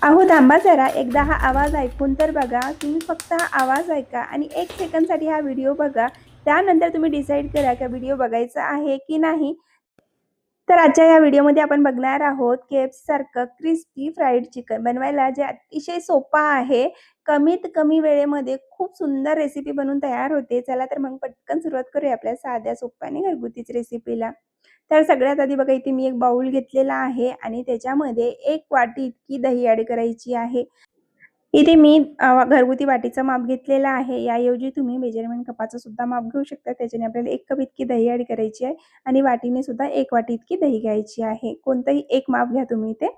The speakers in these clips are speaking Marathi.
अहो थांबा जरा, एकदा हा आवाज ऐकून तर बघा. तुम्ही फक्त हा आवाज ऐका आणि 1 सेकंदसाठी हा व्हिडिओ बघा. त्यानंतर तुम्ही डिसाईड करा की व्हिडिओ बघायचा आहे की नाही. तर आजच्या या व्हिडिओमध्ये आपण बघणार आहोत KFC सारखं क्रिस्पी फ्राईड चिकन बनवायला, जे अतिशय सोपं आहे. कमीत कमी वेळेमध्ये खूप सुंदर रेसिपी बनून तयार होते. चला तर मग पटकन सुरुवात करूया आपल्या साध्या, सोप्या आणि घरगुतीच रेसिपीला. तर सगळ्यात आधी बघा, इथे मी एक बाउल घेतलेला आहे आणि त्याच्यामध्ये 1 वाटी इतकी दही ॲड करायची आहे. इथे मी घरगुती वाटीचं माप घेतलेलं आहे. याऐवजी तुम्ही मेजरमेंट कपाचं सुद्धा माप घेऊ शकता. त्याच्याने आपल्याला 1 कप इतकी दही ॲड करायची आहे आणि वाटीने सुद्धा 1 वाटी इतकी दही घ्यायची आहे. कोणतंही एक माप घ्या तुम्ही इथे.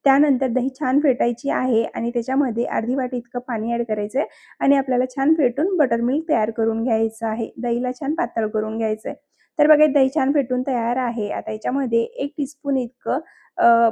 त्यानंतर दही छान फेटायची आहे आणि त्याच्यामध्ये अर्धी वाटी इतकं पाणी ॲड करायचं आहे आणि आपल्याला छान फेटून बटरमिल्क तयार करून घ्यायचं आहे. दहीला छान पातळ करून घ्यायचं आहे. तर बघा, दही छान फेटून तयार आहे. आता याच्यामध्ये 1 टीस्पून इतकं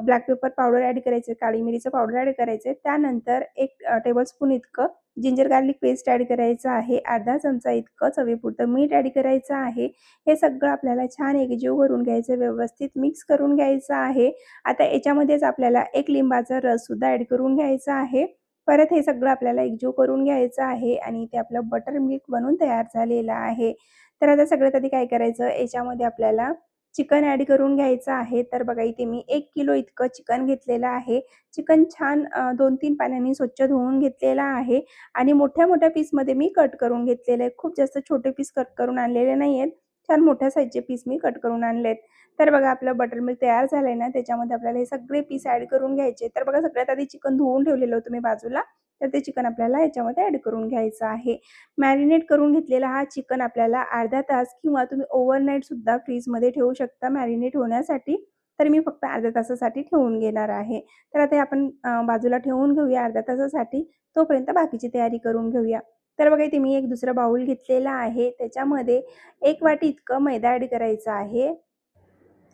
ब्लॅक पेपर पावडर ॲड करायचं, काळी मिरीचं पावडर ॲड करायचं. त्यानंतर 1 टेबलस्पून इतकं जिंजर गार्लिक पेस्ट ॲड करायचं आहे. अर्धा चमचा इतकं चवीपुरतं मीठ ॲड करायचं आहे. हे सगळं आपल्याला छान एकजीव करून घ्यायचं, व्यवस्थित मिक्स करून घ्यायचं आहे. आता याच्यामध्येच आपल्याला 1 लिंबाचा रससुद्धा ॲड करून घ्यायचा आहे. परत हे सगळं आपल्याला एकजीव करून घ्यायचं आहे आणि ते आपलं बटर मिल्क बनून तयार झालेलं आहे. तर आता सगळ्यात आधी काय करायचं, याच्यामध्ये आपल्याला चिकन ॲड करून घ्यायचं आहे. तर बघा, इथे मी 1 किलो इतकं चिकन घेतलेलं आहे. चिकन छान 2-3 पाण्याने स्वच्छ धुवून घेतलेलं आहे आणि मोठ्या-मोठ्या पीसमध्ये मी कट करून घेतलेलं आहे. खूप जास्त छोटे पीस कट करून आणलेले नाहीयेत. छान मोठ्या साईजचे पीस मी कट करून आणलेत. तर बघा, आपलं बटर मिल्क तयार झालंय ना, त्याच्यामध्ये आपल्याला हे सगळे पीस ॲड करून घ्यायचे. तर बघा, सगळ्यात आधी चिकन धुवून ठेवलेलं होतं मी बाजूला. तर ते चिकन आपल्याला याच्यामध्ये ॲड करून घ्यायचं आहे. मॅरिनेट करून घेतलेला हा चिकन आपल्याला अर्धा तास किंवा तुम्ही ओव्हरनाईट सुद्धा फ्रीजमध्ये ठेवू शकता मॅरिनेट होण्यासाठी. तर मी फक्त अर्ध्या तासासाठी ठेवून घेणार आहे. तर आता हे आपण बाजूला ठेवून घेऊया अर्ध्या तासासाठी. तोपर्यंत बाकीची तयारी करून घेऊया. तर बघा, इथे मी एक दुसरा बाउल घेतलेला आहे. त्याच्यामध्ये 1 वाटी इतकं मैदा ॲड करायचं आहे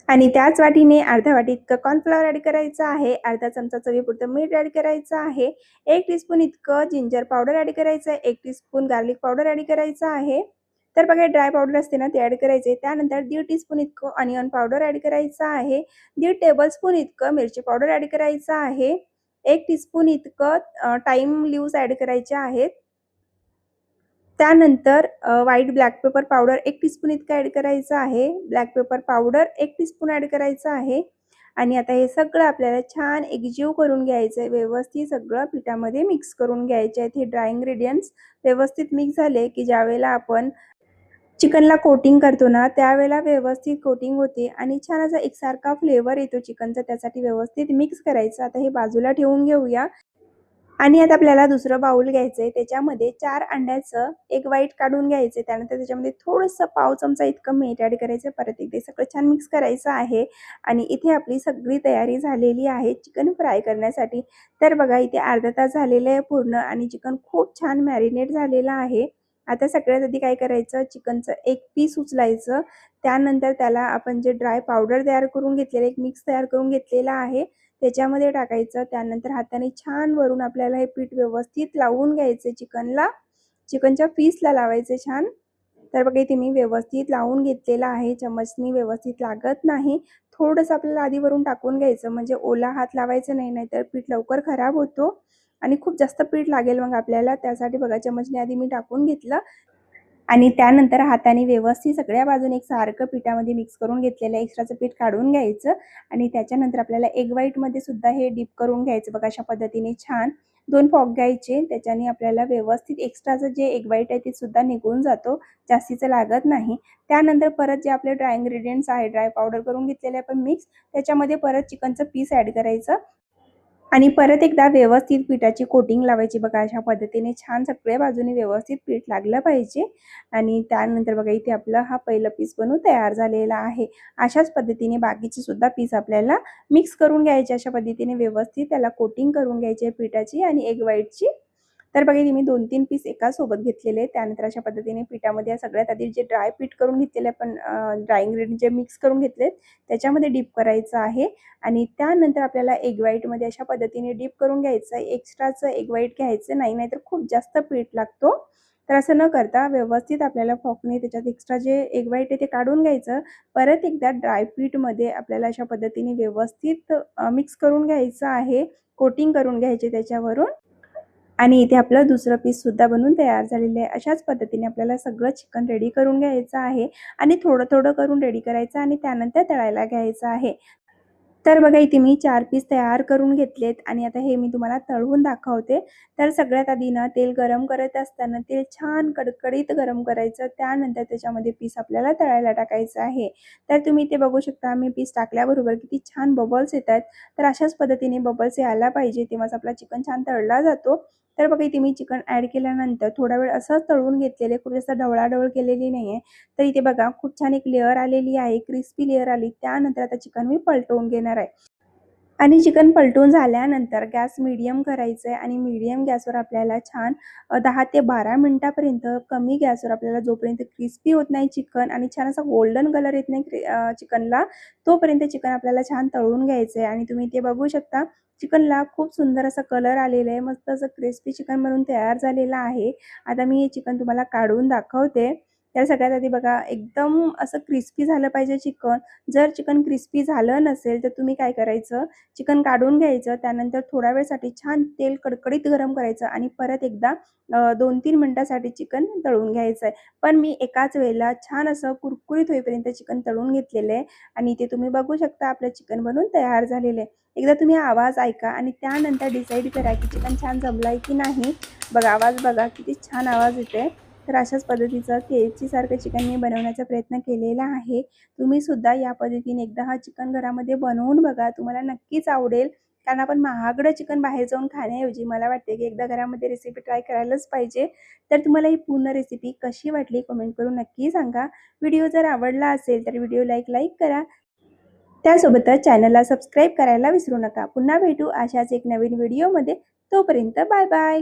आणि त्याच वाटीने अर्ध्या वाटी इतकं कॉर्नफ्लॉवर ॲड करायचं आहे. अर्धा चमचा चवीपुरतं मीठ ॲड करायचं आहे. 1 टीस्पून इतकं जिंजर पावडर ॲड करायचं आहे. 1 टीस्पून गार्लिक पावडर ॲड करायचं आहे. तर बघा, ड्राय पावडर असते ना, ते ॲड करायचे. त्यानंतर 1.5 टीस्पून इतकं ऑनियन पावडर ॲड करायचं आहे. 1.5 टेबलस्पून इतकं मिरची पावडर ॲड करायचं आहे. 1 टीस्पून इतकं टाईम लीव्हज ॲड करायच्या आहेत. त्यानंतर white black pepper powder 1 teaspoon इतकं ॲड करायचं आहे. Black pepper powder 1 teaspoon add करायचं आहे आणि आता हे सगळं आपल्याला छान एकजीव करून घ्यायचं आहे. व्यवस्थित सगळं पिठामध्ये मिक्स करून घ्यायचे आहेत. हे ड्राय इन्ग्रेडियंट्स व्यवस्थित मिक्स झाले, की ज्यावेळेला आपण चिकनला कोटिंग करतो ना, त्यावेळेला व्यवस्थित कोटिंग होते आणि छान असा एकसारखा फ्लेवर येतो चिकनचा. त्यासाठी व्यवस्थित मिक्स करायचं. आता हे बाजूला ठेवून घेऊया. आणि आता आपल्याला दुसरं बाउल घ्यायचंय. त्याच्यामध्ये 4 अंड्याचं एक व्हाईट काढून घ्यायचे. त्यानंतर त्याच्यामध्ये थोडंसं पाव चमचा इतकं मीठ ॲड करायचं. परत एकदा सगळं छान मिक्स करायचं आहे आणि इथे आपली सगळी तयारी झालेली आहे चिकन फ्राय करण्यासाठी. तर बघा, इथे अर्धा तास झालेलं आहे पूर्ण आणि चिकन खूप छान मॅरिनेट झालेलं आहे. आता सगळ्यात आधी काय करायचं, चिकनचं एक पीस उचलायचं. त्यानंतर त्याला आपण जे ड्राय पावडर तयार करून घेतलेलं, एक मिक्स तयार करून घेतलेला आहे, त्याच्यामध्ये टाकायचं. त्यानंतर हाताने छान वरून आपल्याला हे पीठ व्यवस्थित लावून घ्यायचं चिकनला. चिकनच्या पीसला लावायचे छान. तर बघा, इथे मी व्यवस्थित लावून घेतलेलं आहे. चमचनी व्यवस्थित लागत नाही. थोडंसं आपल्याला आधी वरून टाकून घ्यायचं, म्हणजे ओला हात लावायचा नाही, नाहीतर पीठ लवकर खराब होतो आणि खूप जास्त पीठ लागेल मग आपल्याला. त्यासाठी बघा, चमचने आधी मी टाकून घेतलं आणि त्यानंतर हाताने व्यवस्थित सगळ्या बाजूने एकसारखं पिठामध्ये मिक्स करून घेतलेलं एक्स्ट्राचं पीठ काढून घ्यायचं आणि त्याच्यानंतर आपल्याला एग व्हाईटमध्ये सुद्धा हे डीप करून घ्यायचं. बघा, अशा पद्धतीने छान 2 पॉक घ्यायचे. त्याच्याने आपल्याला व्यवस्थित एक्स्ट्राचं जे एग व्हाईट आहे ते सुद्धा निघून जातो, जास्तीचं लागत नाही. त्यानंतर परत जे आपले ड्राय इन्ग्रेडियंट्स आहे, ड्राय पावडर करून घेतलेले आपण मिक्स, त्याच्यामध्ये परत चिकनचं पीस ॲड करायचं आणि परत एकदा व्यवस्थित पिठाची कोटिंग लावायची. बघा, अशा पद्धतीने छान सगळ्या बाजूने व्यवस्थित पीठ लागलं पाहिजे आणि त्यानंतर बघा, इथे आपला हा पहिला पीस बनून तयार झालेला आहे. अशाच पद्धतीने बाकीचे सुद्धा पीस आपल्याला मिक्स करून घ्यायचे. अशा पद्धतीने व्यवस्थित त्याला कोटिंग करून घ्यायची आहे पिठाची आणि एग व्हाईटची. तर बघा, इथे मी 2-3 पीस एका सोबत घेतलेले. त्यानंतर अशा पद्धतीने पिठामध्ये सगळ्यात आधी जे ड्राय पीठ करून घेतलेले आपण, ड्राय इन्ग्रेडियंट जे मिक्स करून घेतलेत, त्याच्यामध्ये डीप करायचं आहे आणि त्यानंतर आपल्याला एग व्हाईटमध्ये अशा पद्धतीने डीप करून घ्यायचं आहे. एक्स्ट्राचं एग व्हाईट घ्यायचं नाही, नाहीतर खूप जास्त पीठ लागतो. तर असं न करता व्यवस्थित आपल्याला फॉकने त्याच्यात एक्स्ट्रा जे एग व्हाईट आहे ते काढून घ्यायचं. परत एकदा ड्राय पीठमध्ये आपल्याला अशा पद्धतीने व्यवस्थित मिक्स करून घ्यायचं आहे. कोटिंग करून घ्यायचे त्याच्यावरून. आणि इथे आपलं दुसरं पीससुद्धा बनून तयार झालेलं आहे. अशाच पद्धतीने आपल्याला सगळं चिकन रेडी करून घ्यायचं आहे आणि थोडं-थोडं करून रेडी करायचं आणि त्यानंतर तळायला घ्यायचं आहे. तर बघा इथे मी 4 पीस तयार करून घेतलेत आणि आता हे मी तुम्हाला तळून दाखवते. तर सगळ्यात आधी ना तेल गरम करत असताना तेल छान कडकडीत गरम करायचं. त्यानंतर त्याच्यामध्ये पीस आपल्याला तळायला टाकायचं आहे. तर तुम्ही इथे बघू शकता मी पीस टाकल्याबरोबर किती छान बबल्स येतात. तर अशाच पद्धतीने बबल्स यायला पाहिजे तेव्हाच आपला चिकन छान तळला जातो. तर बघा इथे मी चिकन ॲड केल्यानंतर थोडा वेळ असंच तळून घेतलेले, खूप जास्त ढवळाढवळ केलेली नाहीये. तर इथे बघा खूप छान एक लेयर आलेली आहे, क्रिस्पी लेयर आली. त्यानंतर आता चिकन मी पलटवून घेणार आहे. आणि चिकन पलटून झाल्यानंतर गॅस मीडियम करायचं आहे आणि मीडियम गॅसवर आपल्याला छान 10 ते 12 मिनिटापर्यंत कमी गॅसवर आपल्याला जोपर्यंत क्रिस्पी होत नाही चिकन आणि छान असा गोल्डन कलर येत नाही चिकनला, तोपर्यंत चिकन आपल्याला छान तळून घ्यायचं आहे. आणि तुम्ही इथे बघू शकता चिकनला खूप सुंदर असा कलर आलेला आहे. मस्त असं क्रिस्पी चिकन बनून तयार झालेलं आहे. आता मी हे चिकन तुम्हाला काढून दाखवते. तर सगळ्यात आधी बघा एकदम असं क्रिस्पी झालं पाहिजे चिकन. जर चिकन क्रिस्पी झालं नसेल तर तुम्ही काय करायचं, चिकन काढून घ्यायचं. त्यानंतर थोड्या वेळसाठी छान तेल कडकडीत गरम करायचं आणि परत एकदा 2-3 मिनिटासाठी चिकन तळून घ्यायचं आहे. पण मी एकाच वेळेला छान असं कुरकुरीत होईपर्यंत चिकन तळून घेतलेलं आहे आणि इथे तुम्ही बघू शकता आपलं चिकन बनून तयार झालेलं आहे. एकदा तुम्ही आवाज ऐका आणि त्यानंतर डिसाईड करा की चिकन छान जमलंय की नाही. बघा आवाज बघा किती छान आवाज येतोय. तर अशाच पद्धतीचं KFC सारखं चिकन मी बनवण्याचा प्रयत्न केलेला आहे. तुम्ही सुद्धा या पद्धतीने एकदा हा चिकन घरामध्ये बनवून बघा. तुम्हाला नक्कीच आवडेल. कारण आपण महागडं चिकन बाहेर जाऊन खाण्याऐवजी मला वाटते की एकदा घरामध्ये रेसिपी ट्राय करायलाच पाहिजे. तर तुम्हाला ही पूर्ण रेसिपी कशी वाटली कमेंट करून नक्की सांगा. व्हिडिओ जर आवडला असेल तर व्हिडिओ लाईक करा. त्यासोबतच चॅनलला सबस्क्राईब करायला विसरू नका. पुन्हा भेटू अशाच एक नवीन व्हिडिओमध्ये. तोपर्यंत बाय बाय.